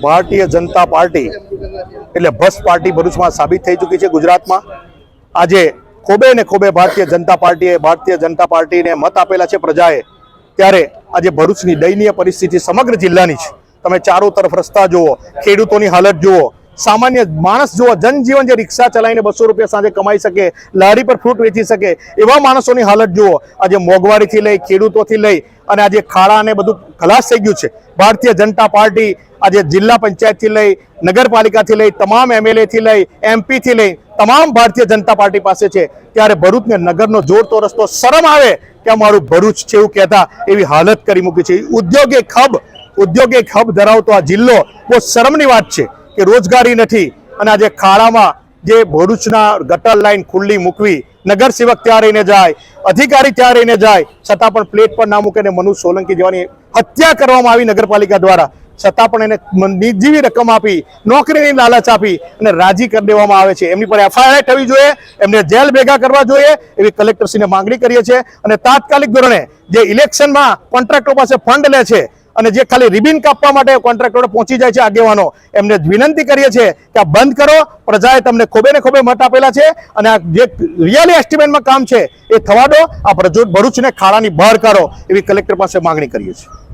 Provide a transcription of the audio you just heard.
Bharatiya Janata party એટલે ભ્રષ્ટ party ભરૂચમાં સાબિત થઈ ચૂકી છે। ગુજરાતમાં આજે ખોબે ને ખોબે ભારતીય જનતા પાર્ટીને મત આપેલા છે પ્રજાએ, ત્યારે આજે ભરૂચની દયનીય પરિસ્થિતિ સમગ્ર જિલ્લાની છે। તમે ચારો તરફ રસ્તા જુઓ, ખેડૂતોની હાલત જુઓ, સામાન્ય માણસ જુઓ, જનજીવન જે રિક્ષા ચલાવીને 200 રૂપિયા સાંજે કમાઈ શકે, લારી પર ફ્રૂટ વેચી શકે એવા માણસોની હાલત જુઓ। આજે મોંઘવારીથી લઈ, ખેડૂતોથી લઈ અને આજે ખાડા અને બધું ખલાસ થઈ ગયું છે। ભારતીય જનતા પાર્ટી આજે જિલ્લા પંચાયતથી લઈ, નગરપાલિકાથી લઈ, તમામ MLA થી લઈ, MP થી લઈ તમામ ભારતીય જનતા પાર્ટી પાસે છે। ત્યારે ભરૂચને નગરનો જોડતો રસ્તો શરમ આવે કે અમારું ભરૂચ છે એવું કહેતા એવી હાલત કરી મૂકી છે। ઉદ્યોગે હબ ધરાવતો આ જિલ્લો બહુ શરમની વાત છે કે રોજગારી નથી, અને આજે ખાડામાં જે ભરૂચના ગટર લાઈન ખુલ્લી મૂકવી, નગરસેવક ત્યાં રહીને જાય, અધિકારી ત્યાં રહીને જાય, છતાં પણ પ્લેટ પર ના મૂકે, મનુ સોલંકી જેવાની હત્યા કરવામાં આવી નગરપાલિકા દ્વારા, છતાં પણ એને નિજીવી રકમ આપી, નોકરીની લાલચ આપી અને રાજી કરી દેવામાં આવે છે। એમની પર FIR થવી જોઈએ, એમને જેલ ભેગા કરવા જોઈએ એવી કલેક્ટરશ્રીને માંગણી કરીએ છીએ। અને તાત્કાલિક ધોરણે જે ઇલેક્શનમાં કોન્ટ્રાક્ટરો પાસે ફંડ લે છે અને જે ખાલી રિબિન કાપવા માટે કોન્ટ્રાક્ટરો પહોંચી જાય છે આગેવાનો, એમને વિનંતી કરીએ છીએ કે આ બંધ કરો। પ્રજાએ તમને ખોબે ને ખોબે મત આપેલા છે અને આ જે રિયલી એસ્ટિમેટમાં કામ છે એ થવા દો। આ ભરૂચને ખાડાની બહાર કાઢો એવી કલેક્ટર પાસે માંગણી કરીએ છીએ।